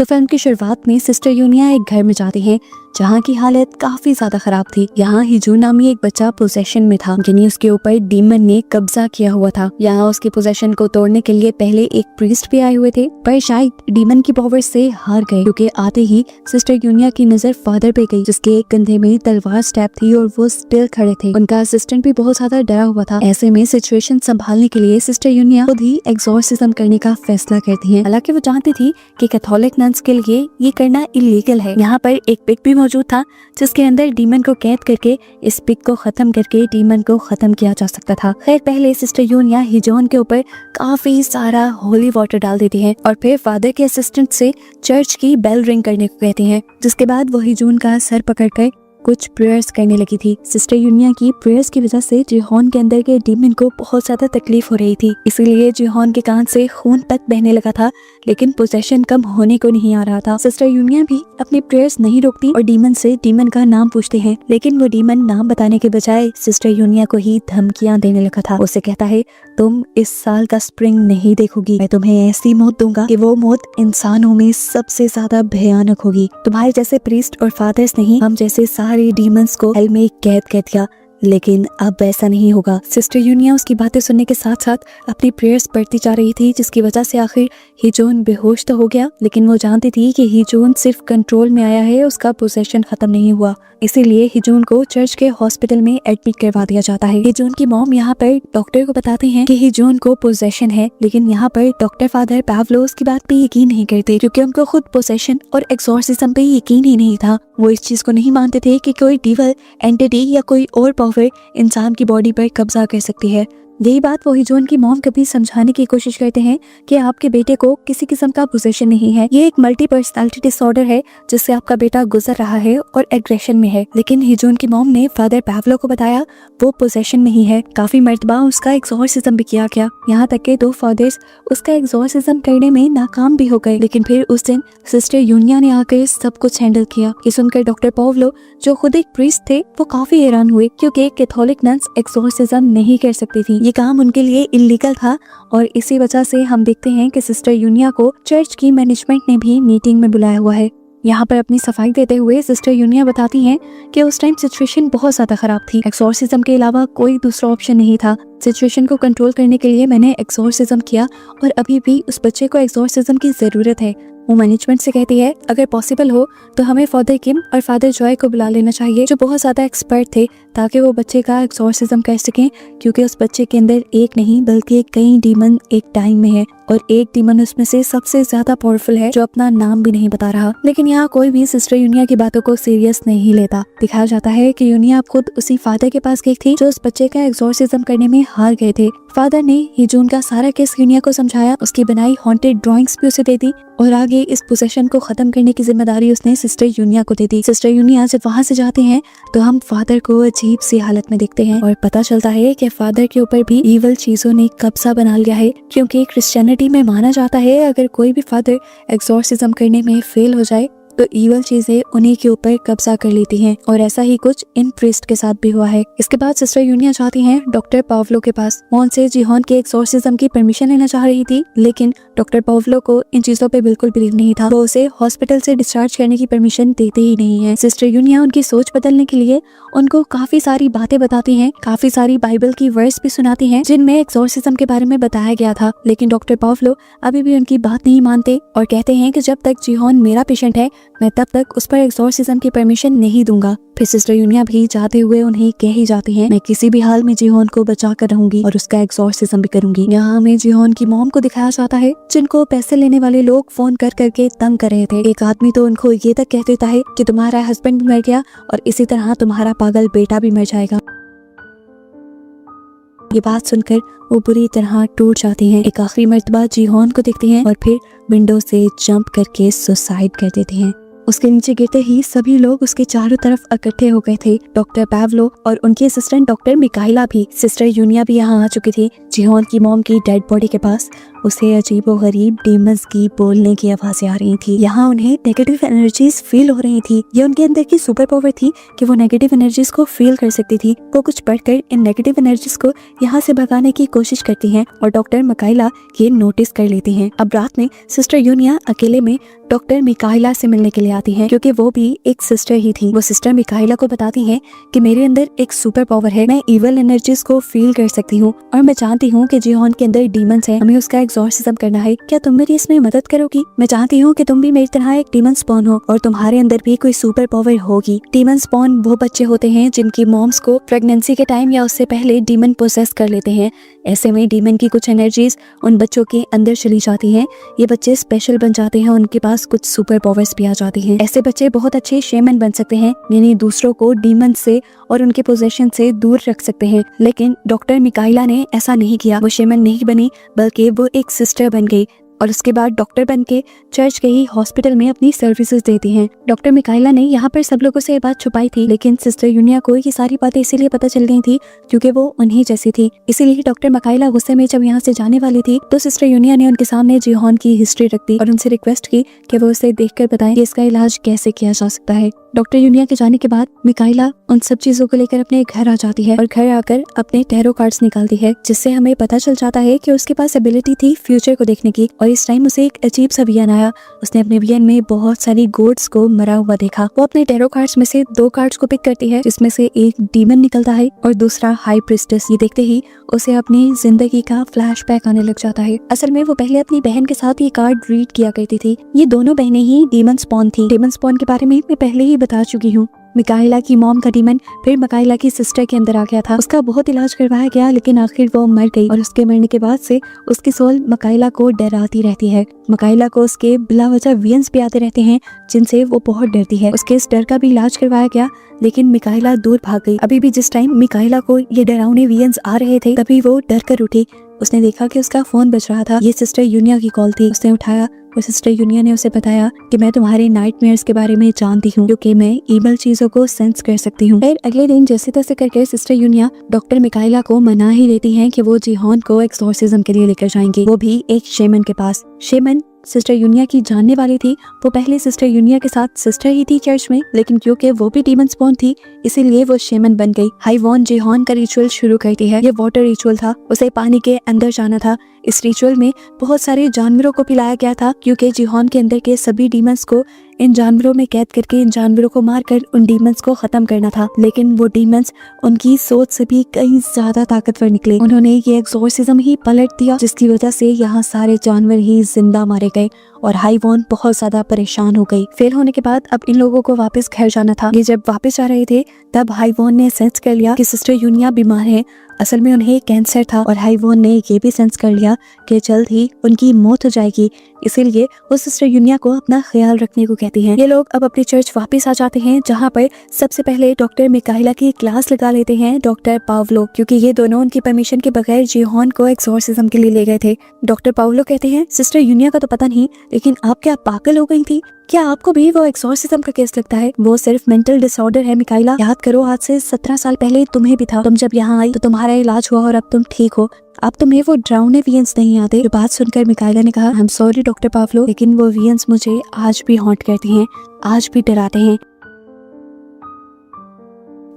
तो फिल्म की शुरुआत में सिस्टर यूनिया एक घर में जाती है जहाँ की हालत काफी ज्यादा खराब थी। यहाँ हिजून नामी एक बच्चा पोजेशन में था, यानी उसके ऊपर डीमन ने कब्जा किया हुआ था। यहाँ उसके पोजेशन को तोड़ने के लिए पहले एक प्रीस्ट भी आए हुए थे, पर शायद डीमन की पावर से हार गए, क्योंकि आते ही सिस्टर यूनिया की नजर फादर पे गई, जिसके एक कंधे में तलवार स्टैप थी और वो स्टिल खड़े थे। उनका असिस्टेंट भी बहुत ज्यादा डरा हुआ था। ऐसे में सिचुएशन संभालने के लिए सिस्टर यूनिया खुद ही एक्सॉर्सिज्म करने का फैसला करती है। हालांकि वो जानती थी कि कैथोलिक नन्स के लिए ये करना इलीगल है। यहाँ पर एक पिक भी मौजूद था जिसके अंदर डीमन को कैद करके इस पिक को खत्म करके डीमन को खत्म किया जा सकता था। खैर, पहले सिस्टर यूनिया हिजोन के ऊपर काफी सारा होली वाटर डाल देती है और फिर फादर के असिस्टेंट से चर्च की बेल रिंग करने को कहती है, जिसके बाद वो हिजोन का सर पकड़कर कुछ प्रेयर्स करने लगी थी। सिस्टर यूनिया की प्रेयर्स की वजह से जिहोन के अंदर के डीमन को बहुत ज्यादा तकलीफ हो रही थी, इसीलिए जिहोन के कान से खून तक बहने लगा था, लेकिन पोजेशन कम होने को नहीं आ रहा था। सिस्टर यूनिया भी अपनी प्रेयर्स नहीं रोकती और डीमन से डीमन का नाम पूछते हैं, लेकिन वो डीमन नाम बताने के बजाय सिस्टर यूनिया को ही धमकियां देने लगा था। उसे कहता है, तुम इस साल का स्प्रिंग नहीं देखोगी, मैं तुम्हें ऐसी मौत दूंगा कि वो मौत इंसानों में सबसे ज्यादा भयानक होगी। तुम्हारे जैसे प्रीस्ट और फादर्स नहीं, हम जैसे सारे डीमंस को हेल में कैद कर दिया, लेकिन अब ऐसा नहीं होगा। सिस्टर यूनिया उसकी बातें सुनने के साथ साथ अपनी प्रेयर्स पढ़ती जा रही थी, जिसकी वजह से आखिर हिजोन बेहोश तो हो गया, लेकिन वो जानती थी कि हिजोन सिर्फ कंट्रोल में आया है, उसका पोजेशन खत्म नहीं हुआ। इसीलिए हिजोन को चर्च के हॉस्पिटल में एडमिट करवा दिया जाता है। हिजोन की मॉम यहाँ पर डॉक्टर को बताते हैं कि हिजोन को पोजेशन है, लेकिन यहाँ पर डॉक्टर फादर पावलो उसकी बात पे यकीन नहीं करते, क्योंकि उनको खुद पोजेशन और एक्सॉर्सिज्म पे यकीन ही नहीं था। वो इस चीज को नहीं मानते थे कि कोई डिवल एंटिटी या कोई और पावर इंसान की बॉडी पर कब्जा कर सकती है। यही बात वो हिजोन की मॉम कभी समझाने की कोशिश करते हैं कि आपके बेटे को किसी किस्म का पोजेशन नहीं है, ये एक मल्टी पर्सनालिटी डिसऑर्डर है जिससे आपका बेटा गुजर रहा है और एग्रेशन में है। लेकिन हिजोन की मॉम ने फादर पावलो को बताया वो पोजेशन में ही है। काफी मर्तबा उसका एक्सॉर्सिज्म भी किया गया, यहाँ तक के 2 फादर्स उसका एक्सॉर्सिज्म करने में नाकाम भी हो गए। लेकिन फिर उस दिन सिस्टर यूनिया ने आकर सब कुछ हैंडल किया। ये सुनकर डॉक्टर पावलो, जो खुद एक प्रीस्ट थे, वो काफी हैरान हुए, क्योंकि कैथोलिक नन्स एक्सॉर्सिज्म नहीं कर सकती थी। ये काम उनके लिए इलीगल था और इसी वजह से हम देखते हैं कि सिस्टर यूनिया को चर्च की मैनेजमेंट ने भी मीटिंग में बुलाया हुआ है। यहाँ पर अपनी सफाई देते हुए सिस्टर यूनिया बताती हैं कि उस टाइम सिचुएशन बहुत ज्यादा खराब थी, एक्सॉर्सिज्म के अलावा कोई दूसरा ऑप्शन नहीं था। सिचुएशन को कंट्रोल करने के लिए मैंने एक्सॉर्सिज्म किया और अभी भी उस बच्चे को एक्सॉर्सिज्म की जरूरत है। वो मैनेजमेंट से कहती है, अगर पॉसिबल हो तो हमें फादर किम और फादर जॉय को बुला लेना चाहिए, जो बहुत ज्यादा एक्सपर्ट थे, ताकि वो बच्चे का एक्सॉर्सिज्म कर सकें, क्योंकि उस बच्चे के अंदर एक नहीं बल्कि कई डीमन एक टाइम में है और एक डीमन उसमें से सबसे ज्यादा पावरफुल है, जो अपना नाम भी नहीं बता रहा। लेकिन यहाँ कोई भी सिस्टर यूनिया की बातों को सीरियस नहीं लेता। दिखाया जाता है कि यूनिया खुद उसी फादर के पास गई थी जो उस बच्चे का एक्सॉर्सिज्म करने में हार गए थे। फादर ने हिजोन का सारा केस यूनिया को समझाया, उसकी बनाई हॉन्टेड ड्राइंग्स भी उसे दे दी और आगे इस पोजेशन को खत्म करने की जिम्मेदारी उसने सिस्टर यूनिया को दे दी। सिस्टर यूनिया जब वहाँ से जाते हैं तो हम फादर को अजीब सी हालत में देखते हैं और पता चलता है कि फादर के ऊपर भी ईवल चीजों ने कब्जा बना लिया है, क्योंकि क्रिश्चियनिटी में माना जाता है अगर कोई भी फादर एक्सॉर्सिज्म करने में फेल हो जाए तो ईवल चीजें उन्हीं के ऊपर कब्जा कर लेती हैं, और ऐसा ही कुछ इन प्रीस्ट के साथ भी हुआ है। इसके बाद सिस्टर यूनिया जाती हैं डॉक्टर पावलो के पास। वो उनसे जिहोन के एक्सॉर्सिज्म की परमिशन लेना चाह रही थी, लेकिन डॉक्टर पावलो को इन चीजों पे बिल्कुल बिलीव नहीं था। वो उसे हॉस्पिटल से डिस्चार्ज करने की परमिशन देते ही नहीं है। सिस्टर यूनिया उनकी सोच बदलने के लिए उनको काफी सारी बातें बताती हैं, काफी सारी बाइबल की वर्स भी सुनाती हैं जिनमें एक्सॉर्सिज्म के बारे में बताया गया था। लेकिन डॉक्टर पावलो अभी भी उनकी बात नहीं मानते और कहते हैं कि जब तक जिहोन मेरा पेशेंट है मैं तब तक उस पर एक्सॉर्सिज्म की परमिशन नहीं दूंगा। फिर सिस्टर यूनिया भी जाते हुए उन्हें कह ही जाती हैं, मैं किसी भी हाल में जिहोन को बचा कर रहूंगी और उसका एक्सॉर्सिज्म भी करूंगी। यहाँ हमें जिहोन की मॉम को दिखाया जाता है, जिनको पैसे लेने वाले लोग फोन कर करके तंग कर रहे थे। एक आदमी तो उनको ये तक कह देता है कि तुम्हारा हस्बैंड भी मर गया और इसी तरह तुम्हारा पागल बेटा भी मर जाएगा। ये बात सुनकर वो बुरी तरह टूट जाती हैं। एक आखिरी मर्तबा जिहोन को देखती हैं और फिर विंडो से जंप करके सुसाइड कर देते हैं। उसके नीचे गिरते ही सभी लोग उसके चारों तरफ इकट्ठे हो गए थे। डॉक्टर पावलो और उनके असिस्टेंट डॉक्टर मिकाइला भी, सिस्टर यूनिया भी यहाँ आ चुकी थी जिहोन की मॉम की डेड बॉडी के पास। उसे अजीबोगरीब डीमंस की बोलने की आवाजें आ रही थी। यहाँ उन्हें नेगेटिव एनर्जीज फील हो रही थी। ये उनके अंदर की सुपर पावर थी कि वो नेगेटिव एनर्जीज को फील कर सकती थी। वो कुछ पढ़कर इन नेगेटिव एनर्जीज को यहाँ से भगाने की कोशिश करती हैं और डॉक्टर मिकाइला ये नोटिस कर लेती हैं। अब रात में सिस्टर यूनिया अकेले में डॉक्टर मिकाइला से मिलने के लिए आती हैं, क्योंकि वो भी एक सिस्टर ही थी। वो सिस्टर मिकाइला को बताती हैं कि मेरे अंदर एक सुपर पावर है, मैं इविल एनर्जीज को फील कर सकती हूँ और मैं जानती हूँ कि जिहोन के अंदर डीमंस है, हमें उसका एक्सॉर्सिज्म करना है। क्या तुम मेरी इसमें मदद करोगी? मैं चाहती हूँ कि तुम भी मेरी तरह एक डीमन स्पॉन हो और तुम्हारे अंदर भी कोई सुपर पावर होगी। डीमन स्पॉन वो बच्चे होते हैं जिनकी मॉम्स को प्रेगनेंसी के टाइम या उससे पहले डीमन पोसेस कर लेते हैं। ऐसे में डीमन की कुछ एनर्जीज उन बच्चों के अंदर चली जाती हैं। ये बच्चे स्पेशल बन जाते हैं, उनके पास कुछ सुपर पावर्स भी आ जाती हैं। ऐसे बच्चे बहुत अच्छे शेमन बन सकते हैं, यानी दूसरों को डीमन से और उनके पोजेशन से दूर रख सकते हैं। लेकिन डॉक्टर मिकाइला ने ऐसा नहीं किया। वो शेमन नहीं बनी, बल्कि वो एक सिस्टर बन गई और उसके बाद डॉक्टर बन के चर्च के ही हॉस्पिटल में अपनी सर्विसेज देती हैं। डॉक्टर मिकाइला ने यहाँ पर सब लोगों से ये बात छुपाई थी, लेकिन सिस्टर यूनिया को ये सारी बातें इसीलिए पता चल गई थी क्योंकि वो उन्हीं जैसी थी। इसीलिए डॉक्टर मिकाइला गुस्से में जब यहाँ से जाने वाली थी तो सिस्टर यूनिया ने उनके सामने जिहोन की हिस्ट्री रख दी और उनसे रिक्वेस्ट की कि वो उसे देखकर बताएं कि इसका इलाज कैसे किया जा सकता है। डॉक्टर यूनिया के जाने के बाद मिकाइला उन सब चीजों को लेकर अपने घर आ जाती है और घर आकर अपने टैरो कार्ड्स निकालती है, जिससे हमें पता चल जाता है कि उसके पास एबिलिटी थी फ्यूचर को देखने की। और इस टाइम उसे एक अजीब सा विजन आया। उसने अपने विजन में बहुत सारी गोड्स को मरा हुआ देखा। वो अपने टैरो कार्ड्स में से 2 कार्ड्स को पिक करती है, जिसमें से एक डीमन निकलता है और दूसरा हाई प्रिस्टेस। ये देखते ही उसे अपनी जिंदगी का फ्लैशबैक आने लग जाता है। असल में वो पहले अपनी बहन के साथ ये कार्ड रीड किया करती थी। ये दोनों बहनें ही डीमन स्पॉन थी। डीमन स्पॉन के बारे में मैं पहले ही बता चुकी हूँ। मिकाइला की मॉम का डीमन फिर मिकाइला की सिस्टर के अंदर आ गया था। उसका बहुत इलाज करवाया गया, लेकिन आखिर वो मर गई और उसके मरने के बाद से उसकी सोल मिकाइला को डराती रहती है। मिकाइला को उसके बिला वजह वियंस भी आते रहते हैं, जिनसे वो बहुत डरती है। उसके इस डर का भी इलाज करवाया गया, लेकिन मिकाइला दूर भाग गई। अभी भी जिस टाइम मिकाइला को ये डरावने वियंस आ रहे थे, तभी वो डर कर उठी। उसने देखा कि उसका फोन बज रहा था। ये सिस्टर यूनिया की कॉल थी। उसने उठाया और सिस्टर यूनिया ने उसे बताया कि मैं तुम्हारे नाइटमेयर्स के बारे में जानती हूँ, क्योंकि मैं ईवल चीजों को सेंस कर सकती हूँ। फिर अगले दिन जैसे तैसे करके सिस्टर यूनिया डॉक्टर मिकाइला को मना ही देती हैं कि वो जिहोन को एक्सॉर्सिज्म के लिए लेकर जाएंगी, वो भी एक शेमन के पास। शेमन सिस्टर यूनिया की जानने वाली थी। वो पहले सिस्टर यूनिया के साथ सिस्टर ही थी चर्च में, लेकिन क्योंकि वो भी डीमन स्पॉन थी इसीलिए वो शेमन बन गई। हाइवॉन जिहोन का रिचुअल शुरू करती है। ये वाटर रिचुअल था। उसे पानी के अंदर जाना था। इस रिचुअल में बहुत सारे जानवरों को पिलाया गया था, क्योंकि जिहोन के अंदर के सभी डीमंस को इन जानवरों में कैद करके इन जानवरों को मारकर उन डीमंस को खत्म करना था। लेकिन वो डीमंस उनकी सोच से भी कहीं ज्यादा ताकतवर निकले। उन्होंने ये एक्सॉर्सिज्म ही पलट दिया, जिसकी वजह से यहाँ सारे जानवर ही जिंदा मारे गए और हाइवॉन बहुत ज्यादा परेशान हो गई। फेल होने के बाद अब इन लोगों को वापस घर जाना था। ये जब वापस जा रहे थे तब हाइवॉन ने सेंस कर लिया कि सिस्टर यूनिया बीमार है। असल में उन्हें कैंसर था और हाइवॉन ने ये भी सेंस कर लिया कि जल्द ही उनकी मौत हो जाएगी। इसीलिए वो सिस्टर यूनिया को अपना ख्याल रखने को कहती हैं। ये लोग अब अपने चर्च वापस आ जाते हैं, जहाँ पर सबसे पहले डॉक्टर मिकाइला की क्लास लगा लेते हैं डॉक्टर पावलो, क्योंकि ये दोनों उनकी परमिशन के बगैर जिहोन को एक्सॉर्सिज्म के लिए ले गए थे। डॉक्टर पावलो कहते हैं सिस्टर यूनिया का तो पता नहीं, लेकिन आप क्या पागल हो गई थी? क्या आपको भी वो एक्सॉर्सिज्म का केस लगता है? वो सिर्फ मेंटल डिसऑर्डर है मिकाइला। याद करो, आज से 17 साल पहले तुम्हें भी था। तुम जब यहाँ आई तो तुम्हारा इलाज हुआ और अब तुम ठीक हो। अब तुम्हें वो ड्राउने वियंस नहीं आते। जो बात सुनकर मिकाइला ने कहा, I am sorry doctor Pavlo, लेकिन वो वियंस मुझे आज भी हॉन्ट करती हैं, आज भी डराते हैं।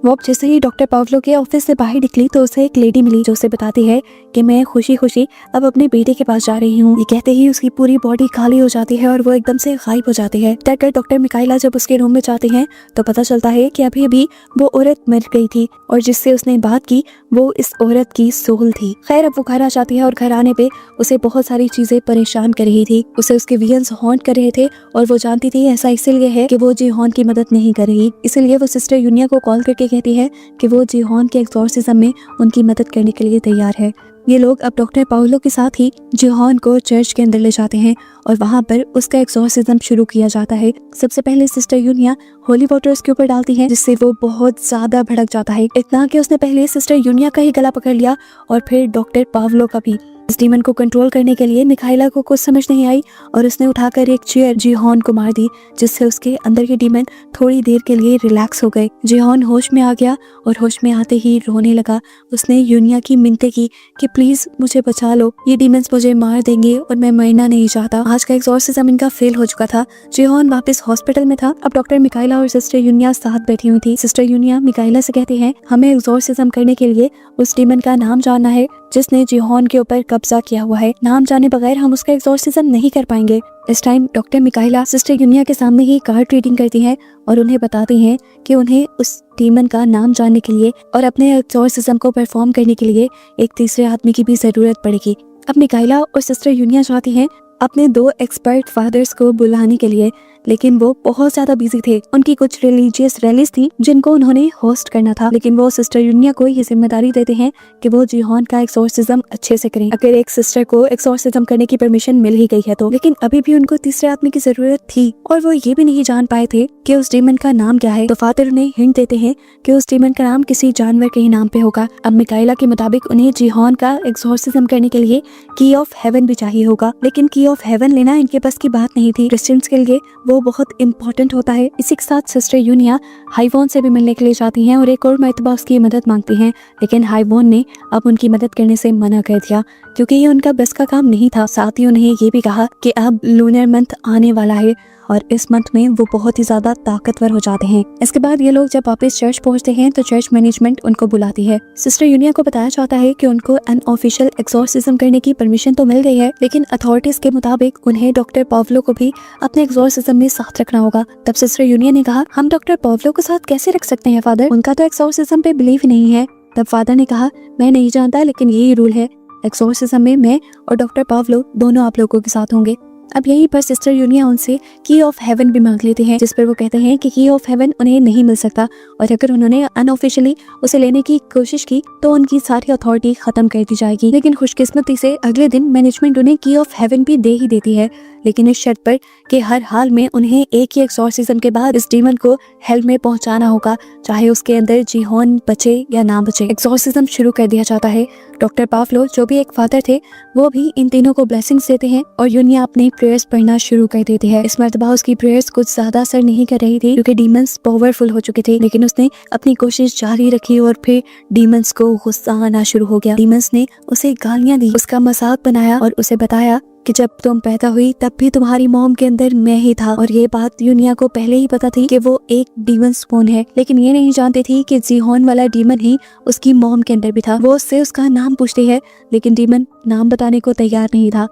वो अब जैसे ही डॉक्टर पावलो के ऑफिस से बाहर निकली तो उसे एक लेडी मिली, जो उसे बताती है कि मैं खुशी खुशी अब अपने बेटे के पास जा रही हूँ। ये कहते ही उसकी पूरी बॉडी खाली हो जाती है और वो एकदम से गायब हो जाती है। डॉक्टर डॉक्टर मिकाइला जब उसके रूम में जाते हैं तो पता चलता है कि अभी अभी वो औरत मर गई थी और जिससे उसने बात की वो इस औरत की सोल थी। खैर अब वो घर आ जाती है और घर आने पे उसे बहुत सारी चीजें परेशान कर रही थी। उसे उसके वियंस हॉन्ट कर रहे थे और वो जानती थी ऐसा इसलिए है कि वो जिहोन की मदद नहीं कर रही। इसलिए वो सिस्टर यूनिया को कॉल करके कहती है कि वो जिहोन के एक्सॉर्सिज्म में उनकी मदद करने के लिए तैयार है। ये लोग अब डॉक्टर पाउलो के साथ ही जिहोन को चर्च के अंदर ले जाते हैं और वहाँ पर उसका एक्सॉर्सिज्म शुरू किया जाता है। सबसे पहले सिस्टर यूनिया होली वाटर उसके ऊपर डालती है, जिससे वो बहुत ज्यादा भड़क जाता है, इतना कि उसने पहले सिस्टर यूनिया का ही गला पकड़ लिया और फिर डॉक्टर पावलो का भी। इस डीमन को कंट्रोल करने के लिए मिकाइला को कुछ समझ नहीं आई और उसने उठाकर एक चेयर जीहॉन को मार दी, जिससे उसके अंदर के डीमन थोड़ी देर के लिए रिलैक्स हो गए। जीहॉन होश में आ गया और होश में आते ही रोने लगा। उसने यूनिया की मिन्नतें की कि प्लीज मुझे बचा लो, ये डीमंस मुझे मार देंगे और मैं मरना नहीं चाहता। आज का एक्सॉर्सिज्म इनका फेल हो चुका था। जीहॉन वापस हॉस्पिटल में था। अब डॉक्टर मिकाइला और सिस्टर यूनिया साथ बैठी हुई थी। सिस्टर यूनिया मिकाइला से कहती है, हमें एक्सॉर्सिज्म करने के लिए उस डीमन का नाम जानना है जिसने जीहॉन के ऊपर कब्जा किया हुआ है। नाम जाने बगैर हम उसका एक्सॉर्सिज्म नहीं कर पाएंगे। इस टाइम डॉक्टर मिकाइला सिस्टर यूनिया के सामने ही कार्ड रीडिंग करती हैं और उन्हें बताती हैं कि उन्हें उस डीमन का नाम जानने के लिए और अपने एक्सॉर्सिज्म को परफॉर्म करने के लिए एक तीसरे आदमी की भी जरूरत पड़ेगी। अब मिकाइला और सिस्टर यूनिया चाहती हैं अपने 2 एक्सपर्ट फादर्स को बुलाने के लिए, लेकिन वो बहुत ज्यादा बिजी थे। उनकी कुछ रिलीजियस रैलीज थी जिनको उन्होंने होस्ट करना था, लेकिन वो सिस्टर यूनिया को ये जिम्मेदारी देते हैं कि वो जीहॉन का एक्सॉर्सिज्म अच्छे से करें। अगर एक सिस्टर को एक्सॉर्सिज्म करने की परमिशन मिल ही गई है तो, लेकिन अभी भी उनको तीसरे आदमी की जरूरत थी और वो ये भी नहीं जान पाए थे कि उस डीमन का नाम क्या है। तो फादर उन्हें हिंट देते हैं कि उस डीमन का नाम किसी जानवर के ही नाम पे होगा। अब मिकाइला के मुताबिक उन्हें जीहॉन का एक्सॉर्सिज्म करने के लिए की ऑफ हेवन भी चाहिए होगा, लेकिन की ऑफ हेवन लेना इनके पास की बात नहीं थी। क्रिश्चियंस के लिए वो बहुत इम्पोर्टेंट होता है। इसी के साथ सिस्टर यूनिया हाइवॉन से भी मिलने के लिए जाती हैं और एक और मर्तबा उसकी मदद मांगती हैं, लेकिन हाइवॉन ने अब उनकी मदद करने से मना कर दिया क्योंकि ये उनका बस का काम नहीं था। साथ ही उन्हें ये भी कहा कि अब लूनर मंथ आने वाला है और इस मंथ में वो बहुत ही ज्यादा ताकतवर हो जाते हैं। इसके बाद ये लोग जब वापस चर्च पहुंचते हैं तो चर्च मैनेजमेंट उनको बुलाती है। सिस्टर यूनिया को बताया जाता है कि उनको अनऑफिशियल एक्सॉर्सिज्म करने की परमिशन तो मिल गई है, लेकिन अथॉरिटीज के मुताबिक उन्हें डॉक्टर पावलो को भी अपने एक्सॉर्सिज्म में साथ रखना होगा। तब सिस्टर यूनिया ने कहा, हम डॉक्टर पावलो को साथ कैसे रख सकते हैं फादर, उनका तो एक्सॉर्सिज्म पे बिलीव ही नहीं है। तब फादर ने कहा, मैं नहीं जानता, लेकिन यही रूल है, एक्सॉर्सिज्म में मैं और डॉक्टर पावलो दोनों आप लोगों के साथ होंगे। अब यहीं पर सिस्टर यूनिया उनसे की ऑफ हेवन भी मांग लेते हैं, जिस पर वो कहते हैं कि की ऑफ हेवन उन्हें नहीं मिल सकता और अगर उन्होंने अनऑफिशियली उसे लेने की कोशिश की तो उनकी सारी अथॉरिटी खत्म कर दी जाएगी। लेकिन खुशकिस्मती से अगले दिन मैनेजमेंट उन्हें की ऑफ हेवन भी दे ही देती है, लेकिन इस शर्त पर कि हर हाल में उन्हें एक ही एक्सॉर्सिज्म के बाद इस डीमन को हेल में पहुंचाना होगा, चाहे उसके अंदर जीहॉन बचे या ना बचे। एक्सॉर्सिज्म शुरू कर दिया जाता है। डॉक्टर पावलो जो भी एक फादर थे वो भी इन तीनों को ब्लेसिंग्स देते हैं और यूनिया अपनी प्रेयर्स पढ़ना शुरू कर देती है। इस मर्तबा उसकी प्रेयर्स कुछ ज्यादा असर नहीं कर रही थी क्योंकि डीमंस पावरफुल हो चुके थे, लेकिन उसने अपनी कोशिश जारी रखी और फिर डीमंस को गुस्सा आना शुरू हो गया। डीमंस ने उसे गालियां दी, उसका मजाक बनाया और उसे बताया कि जब तुम पैदा हुई तब भी तुम्हारी मॉम के अंदर मैं ही था। और ये बात यूनिया को पहले ही पता थी कि वो एक डीमन स्पोन है, लेकिन ये नहीं जानती थी कि जीहॉन वाला डीमन ही उसकी मॉम के अंदर भी था। वो उससे उसका नाम पूछती है, लेकिन डीमन नाम बताने को तैयार नहीं था।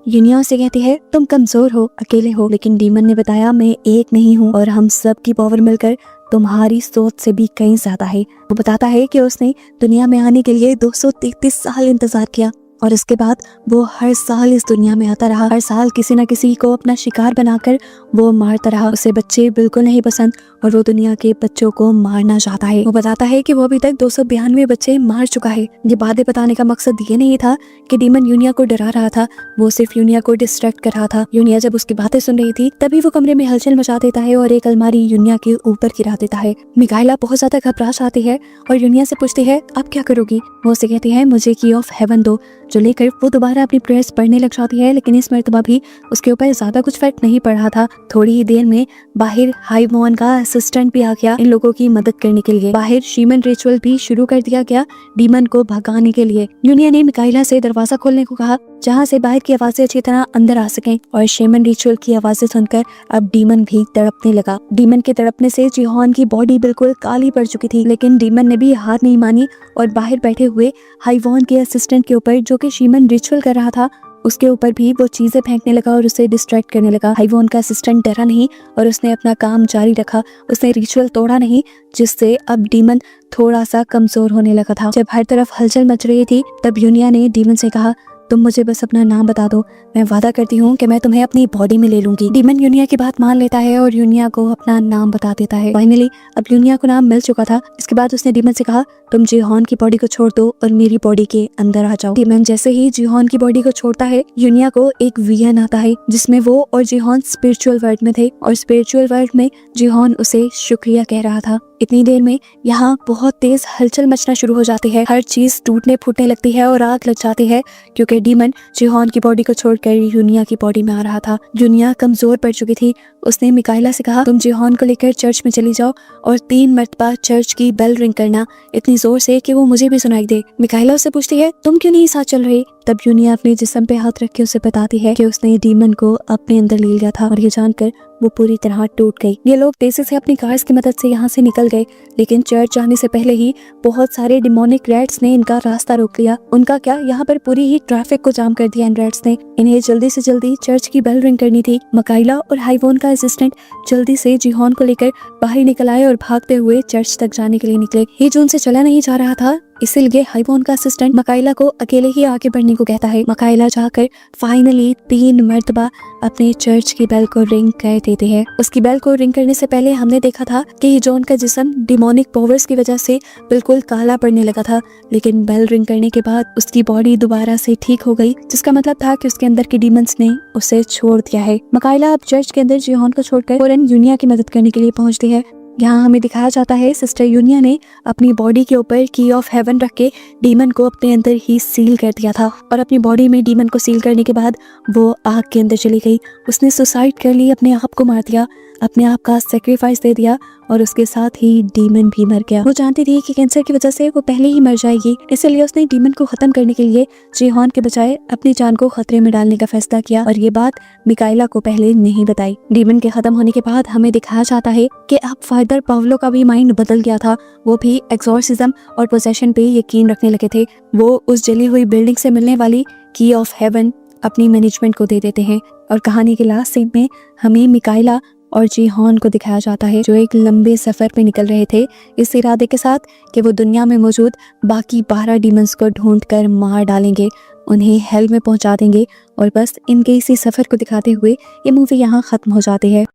यूनिया से कहती है, तुम कमजोर हो, अकेले हो, लेकिन डीमन ने बताया, मैं एक नहीं हूँ और हम सब की पावर मिलकर तुम्हारी सोच से भी कहीं ज्यादा है। वो बताता है कि उसने दुनिया में आने के लिए 233 साल इंतजार किया और इसके बाद वो हर साल इस दुनिया में आता रहा। हर साल किसी न किसी को अपना शिकार बनाकर वो मारता रहा। उसे बच्चे बिल्कुल नहीं पसंद और वो दुनिया के बच्चों को मारना चाहता है। वो बताता है कि वो अभी तक 292 बच्चे मार चुका है। ये बातें बताने का मकसद ये नहीं था कि डीमन यूनिया को डरा रहा था, वो सिर्फ यूनिया को डिस्ट्रैक्ट कर रहा था। यूनिया जब उसकी बातें सुन रही थी तभी वो कमरे में हलचल मचा देता है और एक अलमारी यूनिया के ऊपर गिरा देता है। मिकाइला बहुत ज्यादा घबरा जाती है और यूनिया से पूछती है, अब क्या करोगी? वो उसे कहती है, मुझे की ऑफ हेवन दो, जो लेकर वो दोबारा अपनी प्रेयर्स पढ़ने लग जाती है। लेकिन इस मर्तबा भी उसके ऊपर ज्यादा कुछ फर्क नहीं पड़ रहा था। थोड़ी ही देर में बाहर हाइवॉन का असिस्टेंट भी आ गया इन लोगों की मदद करने के लिए। बाहर शीमन रिचुअल भी शुरू कर दिया गया डीमन को भगाने के लिए। यूनिया ने मिकाइला से दरवाजा खोलने को कहा जहाँ से बाहर की आवाजें अच्छी तरह अंदर आ सकें और शीमन रिचुअल की आवाजें सुनकर अब डीमन भी तड़पने लगा। डीमन के तड़पने से जीहॉन की बॉडी बिल्कुल काली पड़ चुकी थी, लेकिन डीमन ने भी हार नहीं मानी और बाहर बैठे हुए हाइवॉन के असिस्टेंट के ऊपर जो कि शीमन रिचुअल कर रहा था उसके ऊपर भी वो चीजें फेंकने लगा और उसे डिस्ट्रैक्ट करने लगा। हाइवॉन का असिस्टेंट डरा नहीं और उसने अपना काम जारी रखा। उसने रिचुअल तोड़ा नहीं, जिससे अब डीमन थोड़ा सा कमजोर होने लगा था। जब हर तरफ हलचल मच रही थी तब यूनिया ने डीमन से कहा, तुम मुझे बस अपना नाम बता दो, मैं वादा करती हूँ कि मैं तुम्हें अपनी बॉडी में ले लूंगी। डीमन यूनिया की बात मान लेता है और यूनिया को अपना नाम बता देता है। फाइनली अब यूनिया को नाम मिल चुका था। इसके बाद उसने डीमन से कहा, तुम जीहॉन की बॉडी को छोड़ दो और मेरी बॉडी के अंदर आ जाओ। डीमन जैसे ही जीहॉन की बॉडी को छोड़ता है यूनिया को एक विजन आता है जिसमें वो और जीहॉन स्पिरिचुअल वर्ल्ड में थे और स्पिरिचुअल वर्ल्ड में जीहॉन उसे शुक्रिया कह रहा था। इतनी देर में यहाँ बहुत तेज हलचल मचना शुरू हो जाती है। हर चीज टूटने फूटने लगती है और आग लग जाती है, क्योंकि डीमन जिहोन की बॉडी को छोड़कर यूनिया की बॉडी में आ रहा था। यूनिया कमजोर पड़ चुकी थी। उसने मिकाइला से कहा, तुम जिहोन को लेकर चर्च में चली जाओ और 3 मरतबा चर्च की बेल रिंग करना, इतनी जोर से कि वो मुझे भी सुनाई दे। मिकाइला उससे पूछती है, तुम क्यों नहीं साथ चल रही? तब यूनिया अपने जिस्म पे हाथ रख के उसे बताती है कि उसने डीमन को अपने अंदर ले लिया था, और ये जानकर वो पूरी तरह टूट गई। ये लोग तेजी से अपनी कार्स की मदद से यहाँ से निकल गए, लेकिन चर्च जाने से पहले ही बहुत सारे डिमोनिक रैट्स ने इनका रास्ता रोक लिया। उनका क्या, यहाँ पर पूरी ही ट्रैफिक को जाम कर दिया इन रैट्स ने। इन्हें जल्दी से जल्दी चर्च की बेल रिंग करनी थी। मिकाइला और हाइवोन का असिस्टेंट जल्दी से जिहोन को लेकर बाहर निकल आए और भागते हुए चर्च तक जाने के लिए निकले। ये जो उनसे चला नहीं जा रहा था, इसीलिए हाइवोन का असिस्टेंट मिकाइला को अकेले ही आगे बढ़ने को कहता है। मिकाइला जाकर फाइनली 3 मरतबा अपने चर्च की बेल को रिंग कर देते हैं। उसकी बेल को रिंग करने से पहले हमने देखा था कि जॉन का जिस्म डिमोनिक पावर्स की वजह से बिल्कुल काला पड़ने लगा था, लेकिन बेल रिंग करने के बाद उसकी बॉडी दोबारा से ठीक हो गई, जिसका मतलब था कि उसके अंदर के डीमंस ने उसे छोड़ दिया है। मिकाइला अब चर्च के अंदर जिहोन को छोड़कर फौरन यूनिया की मदद करने के लिए पहुंचती है। यहाँ हमें दिखाया जाता है सिस्टर यूनिया ने अपनी बॉडी के ऊपर की ऑफ हेवन रख के डीमन को अपने अंदर ही सील कर दिया था, और अपनी बॉडी में डीमन को सील करने के बाद वो आग के अंदर चली गई। उसने सुसाइड कर ली, अपने आप को मार दिया, अपने आप का सेक्रीफाइस दे दिया, और उसके साथ ही डीमन भी मर गया। वो जानती थी कि कैंसर की वजह से वो पहले ही मर जाएगी, इसलिए उसने डीमन को खत्म करने के लिए जिहोन के बजाय अपनी जान को खतरे में डालने का फैसला किया, और ये बात मिकाइला को पहले नहीं बताई। डीमन के खत्म होने के बाद हमें दिखाया जाता है कि अब फादर पावलो का भी माइंड बदल गया था। वो भी एक्सॉर्सिज्म और पोसेशन पे यकीन रखने लगे थे। वो उस जली हुई बिल्डिंग से मिलने वाली की ऑफ हेवन अपनी मैनेजमेंट को दे देते हैं। और कहानी के लास्ट सीन में हमें मिकाइला और जिहोन को दिखाया जाता है, जो एक लंबे सफर पे निकल रहे थे, इस इरादे के साथ कि वो दुनिया में मौजूद बाकी 12 डीमंस को ढूंढकर मार डालेंगे, उन्हें हेल में पहुंचा देंगे। और बस इनके इसी सफर को दिखाते हुए ये मूवी यहाँ खत्म हो जाती है।